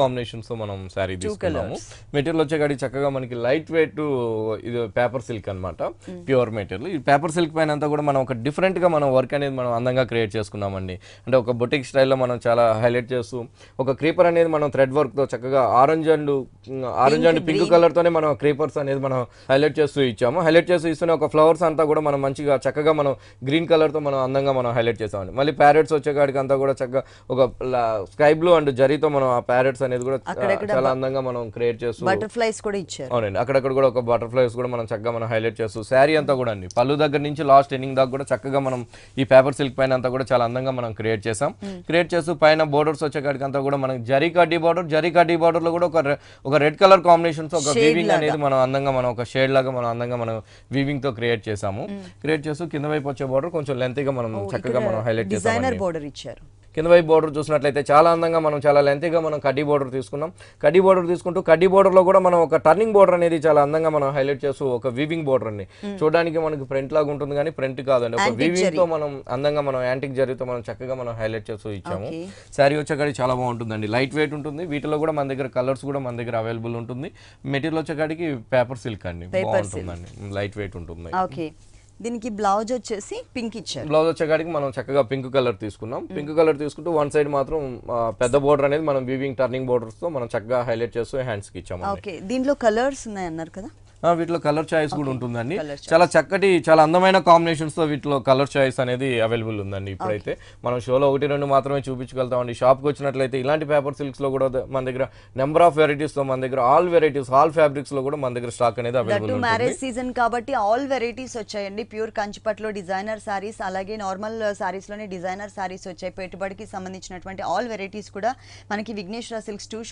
Combinations తో మనం శారీ తీసుకున్నాము. మెటీరియల్ వచ్చేకాడి చక్కగా మనకి లైట్ వెయిట్ ఇది పేపర్ సిల్క్ అన్నమాట, ప్యూర్ మెటీరియల్. ఈ పేపర్ సిల్క్ పైన అంతా కూడా మనం ఒక డిఫరెంట్ గా మనం వర్క్ అనేది మనం అందంగా క్రియేట్ చేసుకున్నామండి. అంటే ఒక బొటిక్ స్టైల్లో మనం చాలా హైలైట్ చేస్తూ ఒక క్రీపర్ అనేది మనం థ్రెడ్ వర్క్ తో చక్కగా ఆరెంజ్ అండ్ పింక్ కలర్ తోనే మనం క్రీపర్స్ అనేది మనం హైలైట్ చేస్తూ ఇచ్చాము. హైలైట్ చేస్తూ ఇస్తూనే ఒక ఫ్లవర్స్ అంతా కూడా మనం మంచిగా చక్కగా మనం గ్రీన్ కలర్ తో మనం అందంగా మనం హైలైట్ చేసామండి. మళ్ళీ ప్యారెట్స్ వచ్చేకాడికి అంతా కూడా చక్కగా ఒక స్కై బ్లూ అండ్ జరీతో మనం ఆ ప్యారెట్స్ అనేది కూడా చాలా అందంగా మనం క్రియేట్ చేస్తూ బటర్ఫ్లైస్ కూడా ఇచ్చారు. అవునండి, అక్కడక్కడ కూడా ఒక బటర్ఫ్లైస్ కూడా మనం చక్కగా మనం హైలైట్ చేస్తూ శారీ అంతా కూడా అండి పళ్ళు దగ్గర నుంచి లాస్ట్ ఎండింగ్ దాకా కూడా చక్కగా మనం ఈ పేపర్ సిల్క్ పైన అంతా కూడా చాలా అందంగా మనం క్రియేట్ చేసాం. క్రియేట్ చేస్తూ పైన బోర్డర్స్ వచ్చేకాడికి అంతా కూడా మనకి జరీ కడ్డీ బార్డర్ లో కూడా ఒక రెడ్ కలర్ కాంబినేషన్స్ ఒక వీవింగ్ అనేది మనం అందంగా మనం ఒక షేడ్ లాగా మనం అందంగా మనం వీవింగ్ తో క్రియేట్ చేసాము. క్రియేట్ చేస్తూ కింద వైపు వచ్చే బార్డర్ కొంచెం లెంత్ గా మనం చక్కగా మనం హైలైట్ చేసాం. డిజైనర్ బోర్డర్ ఇచ్చారు. కింద వైపు బోర్డర్ చూసినట్లయితే చాలా అందంగా మనం చాలా లెంతీగా మనం కడ్డీ బోర్డర్ తీసుకున్నాం. కడ్డీ బోర్డర్ తీసుకుంటూ కడ్డీ బోర్డర్ లో కూడా మనం ఒక టర్నింగ్ బోర్డర్ అనేది చాలా అందంగా మనం హైలైట్ చేస్తూ ఒక వీవింగ్ బోర్డర్ ని చూడడానికి మనకి ప్రింట్ లాగా ఉంటుంది కానీ ప్రింట్ కాదండి, ఒక వీవింగ్ తో మనం అందంగా మనం యాంటిక్ జరీతో మనం చక్కగా మనం హైలైట్ చేస్తూ ఇచ్చాము. శారీ వచ్చేకాడికి చాలా బాగుంటుందండి, లైట్ వెయిట్ ఉంటుంది. వీటిలో కూడా మన దగ్గర కలర్స్ కూడా మన దగ్గర అవైలబుల్ ఉంటుంది. మెటీరియల్ వచ్చేకాడికి పేపర్ సిల్క్ అండి, బాగుంటుందండి, లైట్ వెయిట్ ఉంటుంది. దీనికి బ్లౌజ్ వచ్చేసి పింక్ ఇచ్చారు. బ్లౌజ్ వచ్చేకాడికి మనం చక్కగా పింక్ కలర్ తీసుకున్నాం. పింక్ కలర్ తీసుకుంటూ వన్ సైడ్ మాత్రం పెద్ద బోర్డర్ అనేది మనం వీవింగ్ టర్నింగ్ బోర్డర్స్ తో మనం చక్కగా హైలైట్ చేస్తూ హ్యాండ్స్ కి ఇచ్చాము. ఓకే, దీంట్లో కలర్స్ ఉన్నాయి అన్నారు కదా. వీటిలో కలర్ చాయిస్ కూడా ఉంటుందండి. చాలా చక్కటి చాలా అందమైన కాంబినేషన్స్ తో వీటిలో కలర్ చాయిస్ అనేది అవైలబుల్ ఉందండి. ఇప్పుడైతే మనం షోలో 1-2 మాత్రమే చూపించగలుగుతామండి. షాప్కి వచ్చినట్లయితే ఇలాంటి పేపర్ సిల్క్స్ లో కూడా మన దగ్గర నెంబర్ ఆఫ్ వెరైటీస్ తో మన దగ్గర ఆల్ వెరైటీస్ ఆల్ ఫ్యాబ్రిక్స్ లో కూడా మన దగ్గర స్టాక్ అనేది అవైలబుల్ ఉంది. మ్యారేజ్ సీజన్ కాబట్టి ఆల్ వెరైటీస్ వచ్చాయండి. ప్యూర్ కంచిపట్లో డిజైనర్ సారీస్, అలాగే నార్మల్ సారీస్ లోనే డిజైనర్ సారీస్ వచ్చాయి. పెట్టుబడికి సంబంధించినటువంటి ఆల్ వెరైటీస్ కూడా మనకి విఘ్నేశ్వర సిల్క్స్ 2